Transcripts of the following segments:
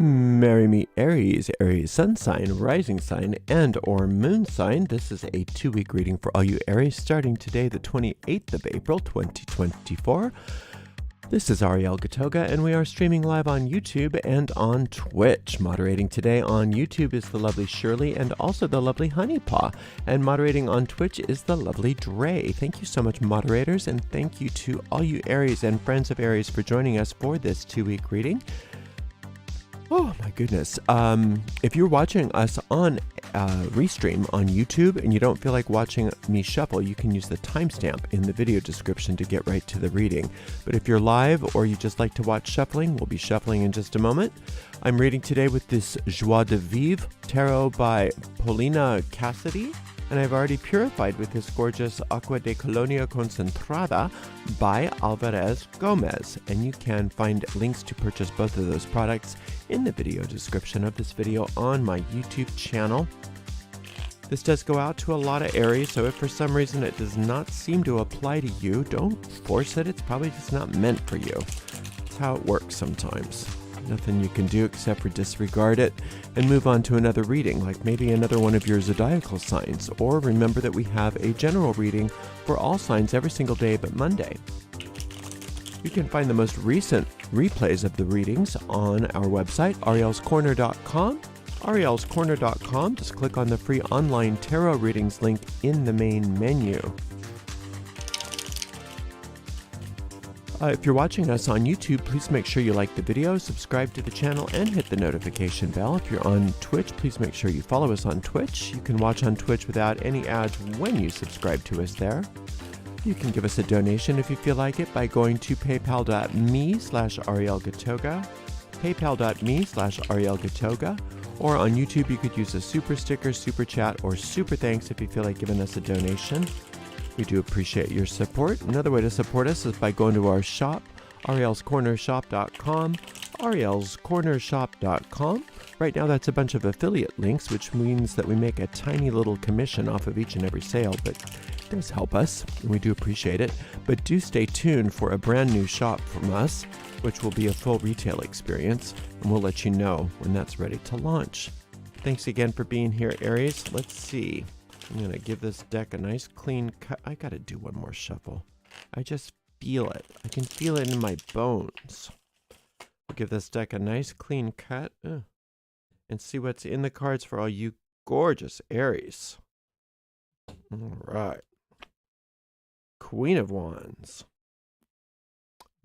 Marry me Aries, Aries sun sign, rising sign, and or moon sign. This is a 2-week reading for all you Aries starting today, the 28th of April, 2024. This is Ariel and we are streaming live on YouTube and on Twitch. Moderating today on YouTube is the lovely Shirley and also the lovely Honeypaw. And moderating on Twitch is the lovely Dre. Thank you so much, moderators, and thank you to all you Aries and friends of Aries for joining us for this 2-week reading. Oh my goodness. If you're watching us on Restream on YouTube and you don't feel like watching me shuffle, you can use the timestamp in the video description to get right to the reading. But if you're live or you just like to watch shuffling, we'll be shuffling in just a moment. I'm reading today with this Joie de Vivre tarot by Paulina Cassidy. And I've already purified with this gorgeous Agua de Colonia Concentrada by Alvarez Gomez. And you can find links to purchase both of those products in the video description of this video on my YouTube channel. This does go out to a lot of Aries, so if for some reason it does not seem to apply to you, don't force it. It's probably just not meant for you. That's how it works sometimes. Nothing you can do except for disregard it and move on to another reading, like maybe another one of your zodiacal signs. Or remember that we have a general reading for all signs every single day but Monday. You can find the most recent replays of the readings on our website, arielscorner.com. arielscorner.com. Just click on the free online tarot readings link in the main menu. If you're watching us on YouTube, please make sure you like the video, subscribe to the channel, and hit the notification bell. If you're on Twitch, please make sure you follow us on Twitch. You can watch on Twitch without any ads when you subscribe to us there. You can give us a donation if you feel like it by going to paypal.me/arielgatoga, paypal.me/arielgatoga, or on YouTube you could use a super sticker, super chat, or super thanks if you feel like giving us a donation. We do appreciate your support. Another way to support us is by going to our shop, arielscornershop.com, arielscornershop.com. Right now that's a bunch of affiliate links, which means that we make a tiny little commission off of each and every sale, but it does help us, and we do appreciate it. But do stay tuned for a brand new shop from us, which will be a full retail experience, and we'll let you know when that's ready to launch. Thanks again for being here, Aries. Let's see. I'm going to give this deck a nice clean cut. I got to do one more shuffle. I just feel it. I can feel it in my bones. We'll give this deck a nice clean cut and see what's in the cards for all you gorgeous Aries. All right. Queen of Wands.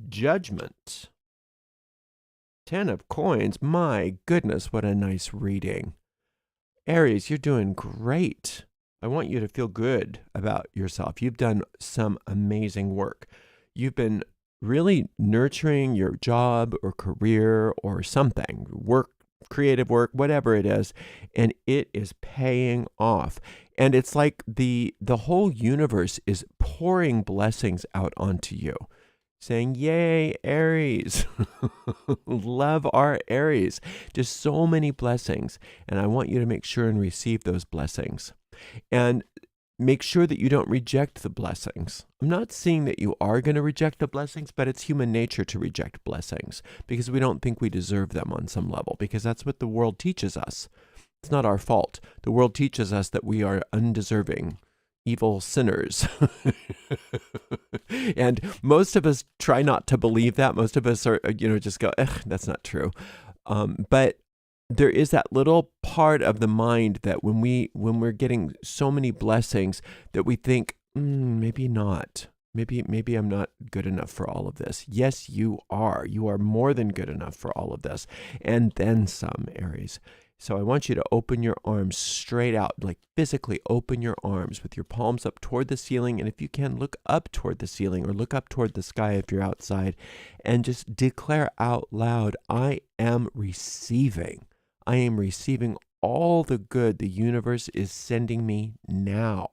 Judgment. 10 of Coins. My goodness, what a nice reading. Aries, you're doing great. I want you to feel good about yourself. You've done some amazing work. You've been really nurturing your job or career or something, work, creative work, whatever it is, and it is paying off. And it's like the whole universe is pouring blessings out onto you, saying, yay, Aries. Love our Aries. Just so many blessings. And I want you to make sure and receive those blessings. And make sure that you don't reject the blessings. I'm not saying that you are going to reject the blessings, but it's human nature to reject blessings because we don't think we deserve them on some level, because that's what the world teaches us. It's not our fault. The world teaches us that we are undeserving, evil sinners. And most of us try not to believe that. Most of us are, just go, that's not true. But there is that little part of the mind that when we're getting so many blessings that we think, maybe not. Maybe I'm not good enough for all of this. Yes, you are. You are more than good enough for all of this. And then some, Aries. So I want you to open your arms straight out, like physically open your arms with your palms up toward the ceiling. And if you can, look up toward the ceiling or look up toward the sky if you're outside, and just declare out loud, I am receiving. I am receiving all the good the universe is sending me now.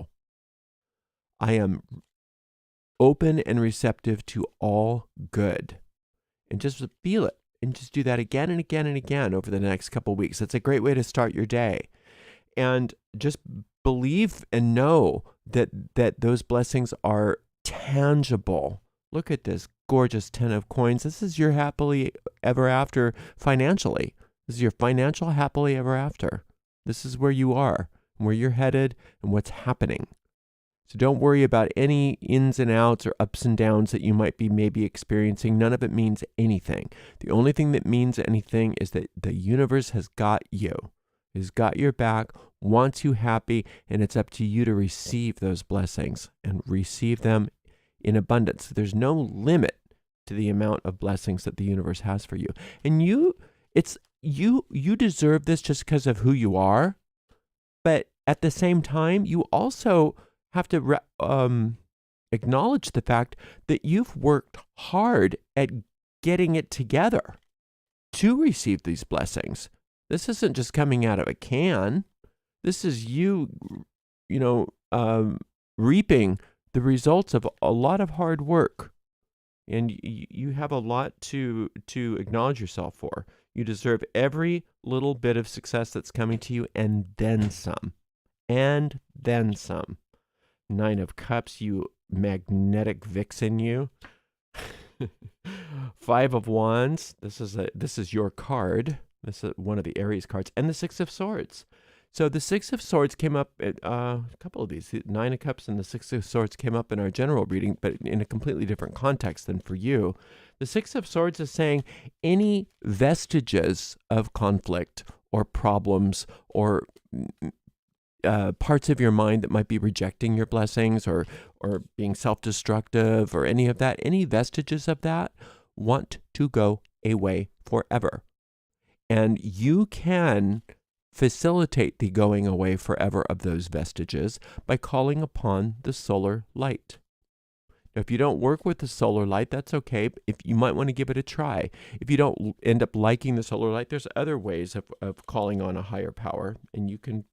I am open and receptive to all good. And just feel it. And just do that again and again and again over the next couple of weeks. That's a great way to start your day. And just believe and know that those blessings are tangible. Look at this gorgeous 10 of Coins. This is your happily ever after financially. This is your financial happily ever after. This is where you are, where you're headed, and what's happening. So don't worry about any ins and outs or ups and downs that you might be maybe experiencing. None of it means anything. The only thing that means anything is that the universe has got you, has got your back, wants you happy, and it's up to you to receive those blessings and receive them in abundance. There's no limit to the amount of blessings that the universe has for you. And you deserve this just because of who you are. But at the same time, you also have to acknowledge the fact that you've worked hard at getting it together to receive these blessings. This isn't just coming out of a can. This is you reaping the results of a lot of hard work. And you have a lot to acknowledge yourself for. You deserve every little bit of success that's coming to you, and then some. And then some. 9 of Cups, you magnetic vixen, you. 5 of Wands, this is your card. This is one of the Aries cards. And the 6 of Swords. So the 6 of Swords came up at a couple of these. 9 of Cups and the 6 of Swords came up in our general reading, but in a completely different context than for you. The 6 of Swords is saying any vestiges of conflict or problems or parts of your mind that might be rejecting your blessings or being self-destructive or any of that, any vestiges of that want to go away forever. And you can facilitate the going away forever of those vestiges by calling upon the solar light. Now, if you don't work with the solar light, that's okay. If you might want to give it a try. If you don't end up liking the solar light, there's other ways of calling on a higher power, and you can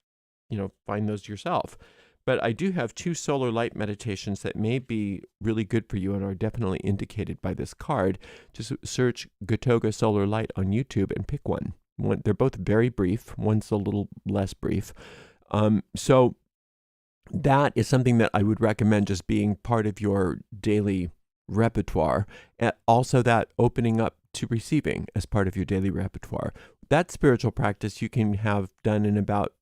find those yourself. But I do have 2 solar light meditations that may be really good for you and are definitely indicated by this card. Just search Gotoga Solar Light on YouTube and pick one. They're both very brief. One's a little less brief. So that is something that I would recommend just being part of your daily repertoire. And also that opening up to receiving as part of your daily repertoire. That spiritual practice you can have done in about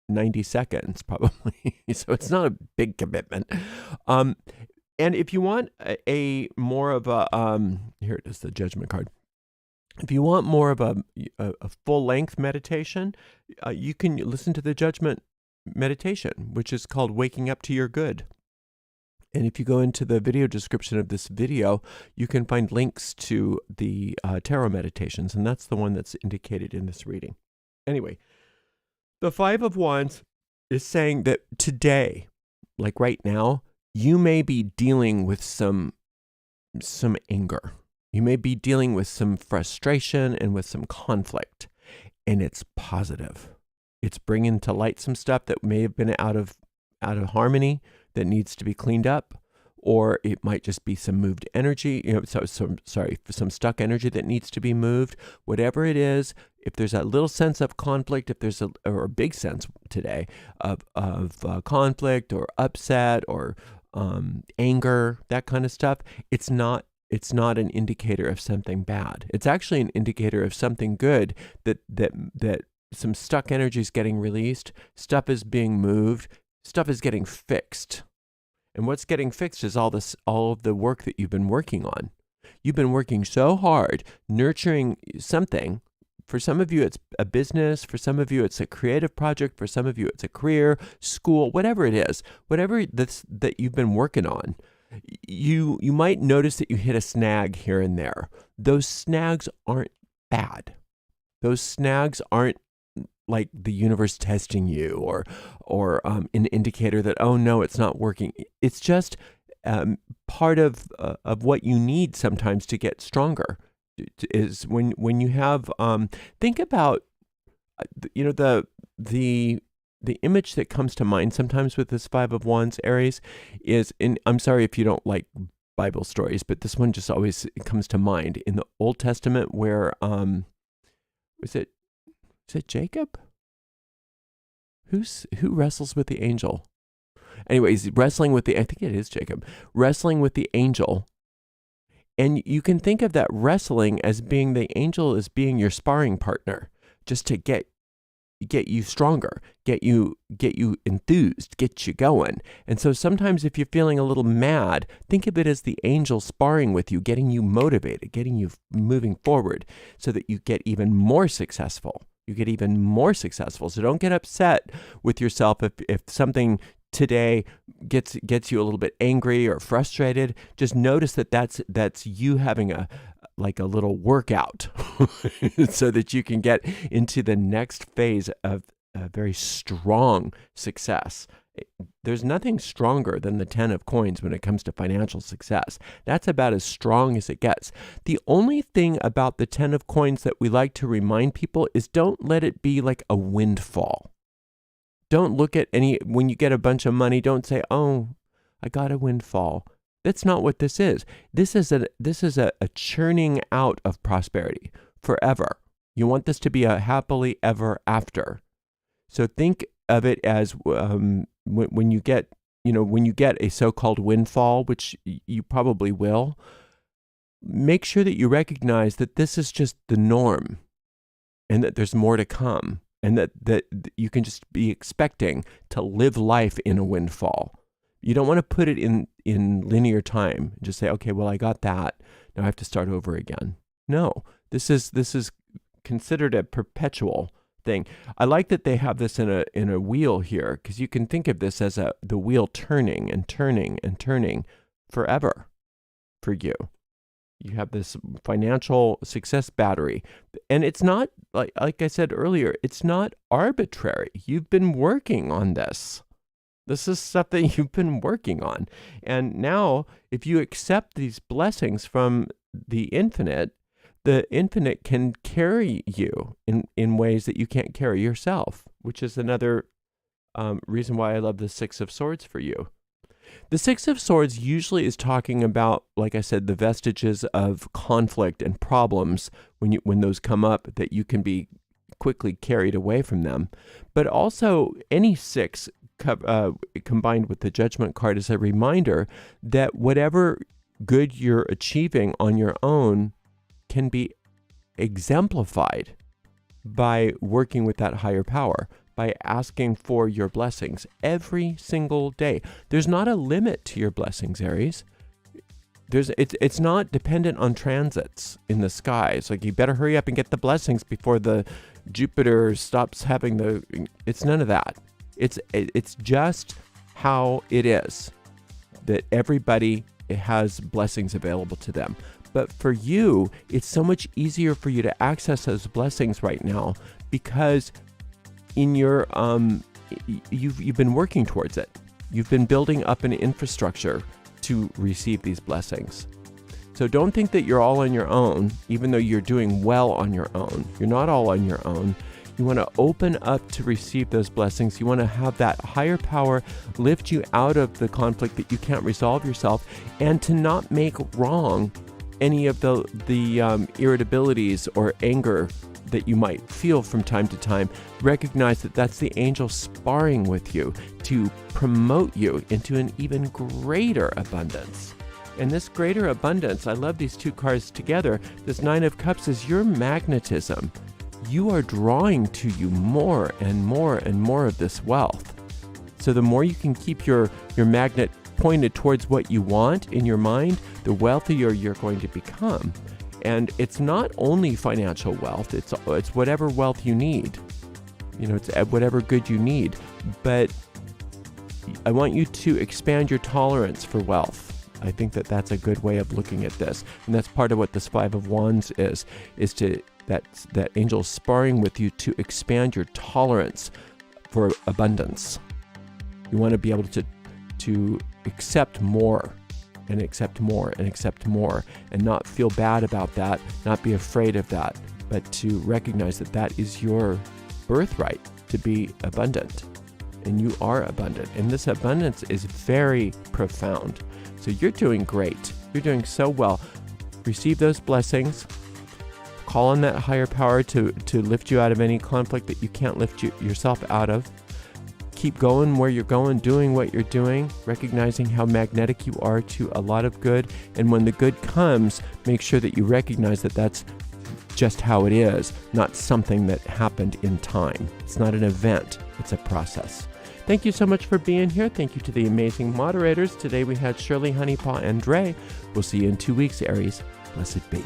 90 seconds probably. So it's not a big commitment. And if you want a more of a, here it is, the Judgment card. If you want more of a full-length meditation, you can listen to the Judgment meditation, which is called Waking Up to Your Good. And if you go into the video description of this video, you can find links to the tarot meditations, and that's the one that's indicated in this reading. Anyway, the 5 of Wands is saying that today, like right now, you may be dealing with some anger. You may be dealing with some frustration and with some conflict, and it's positive. It's bringing to light some stuff that may have been out of harmony that needs to be cleaned up, or it might just be some moved energy, some stuck energy that needs to be moved. Whatever it is, if there's a little sense of conflict, if there's a big sense today of conflict or upset or anger, that kind of stuff, it's not an indicator of something bad. It's actually an indicator of something good, that some stuck energy is getting released, stuff is being moved, stuff is getting fixed. And what's getting fixed is all of the work that you've been working on. You've been working so hard, nurturing something. For some of you, it's a business. For some of you, it's a creative project. For some of you, it's a career, school, whatever it is, whatever that you've been working on. You might notice that you hit a snag here and there. Those snags aren't bad. Those snags aren't like the universe testing you or an indicator that, oh no, it's not working. It's just part of what you need sometimes to get stronger. Is when you have think about the image that comes to mind sometimes with this 5 of Wands, Aries, is I'm sorry if you don't like Bible stories, but this one just always comes to mind in the Old Testament where is it Jacob? Who wrestles with the angel? Anyways, wrestling with I think it is Jacob, wrestling with the angel. And you can think of that wrestling as being the angel as being your sparring partner. just to get you stronger, get you enthused, get you going. And so sometimes if you're feeling a little mad, think of it as the angel sparring with you, getting you motivated, getting you moving forward so that you get even more successful. You get even more successful. So don't get upset with yourself if something today gets you a little bit angry or frustrated. Just notice that that's you having a little workout so that you can get into the next phase of a very strong success. There's nothing stronger than the 10 of coins when it comes to financial success. That's about as strong as it gets. The only thing about the 10 of coins that we like to remind people is don't let it be like a windfall. Don't look at when you get a bunch of money, don't say, oh, I got a windfall. That's not what this is. This is a churning out of prosperity forever. You want this to be a happily ever after. So think of it as when you get a so-called windfall, which you probably will. Make sure that you recognize that this is just the norm, and that there's more to come, and that you can just be expecting to live life in a windfall. You don't want to put it in linear time. Just say, okay, well, I got that. Now I have to start over again. No, this is considered a perpetual thing. I like that they have this in a wheel here, because you can think of this as the wheel turning and turning and turning forever for you. You have this financial success battery, and it's not like I said earlier, it's not arbitrary. You've been working on this. This is stuff that you've been working on. And now, if you accept these blessings from the infinite can carry you in ways that you can't carry yourself, which is another reason why I love the Six of Swords for you. The Six of Swords usually is talking about, like I said, the vestiges of conflict and problems when those come up, that you can be quickly carried away from them. But also, any six combined with the Judgment card is a reminder that whatever good you're achieving on your own can be exemplified by working with that higher power, by asking for your blessings every single day. There's not a limit to your blessings, Aries. It's not dependent on transits in the sky. It's like you better hurry up and get the blessings before the Jupiter stops having it's none of that. It's just how it is that everybody has blessings available to them. But for you, it's so much easier for you to access those blessings right now because in your you've been working towards it. You've been building up an infrastructure to receive these blessings. So don't think that you're all on your own, even though you're doing well on your own. You're not all on your own. You want to open up to receive those blessings. You want to have that higher power lift you out of the conflict that you can't resolve yourself, and to not make wrong any of the irritabilities or anger that you might feel from time to time. Recognize that that's the angel sparring with you to promote you into an even greater abundance. And this greater abundance, I love these two cards together. This Nine of Cups is your magnetism. You are drawing to you more and more and more of this wealth. So the more you can keep your magnet pointed towards what you want in your mind, the wealthier you're going to become. And it's not only financial wealth, it's whatever wealth you need. It's whatever good you need. But I want you to expand your tolerance for wealth. I think that that's a good way of looking at this. And that's part of what this Five of Wands is that angel sparring with you to expand your tolerance for abundance. You want to be able to accept more and accept more and accept more, and not feel bad about that, not be afraid of that, but to recognize that that is your birthright, to be abundant. And you are abundant. And this abundance is very profound. So you're doing great. You're doing so well. Receive those blessings. Call on that higher power to lift you out of any conflict that you can't lift yourself out of. Keep going where you're going, doing what you're doing, recognizing how magnetic you are to a lot of good. And when the good comes, make sure that you recognize that that's just how it is, not something that happened in time. It's not an event, it's a process. Thank you so much for being here. Thank you to the amazing moderators. Today we had Shirley, Honeypaw, and Dre. We'll see you in 2 weeks, Aries. Blessed be.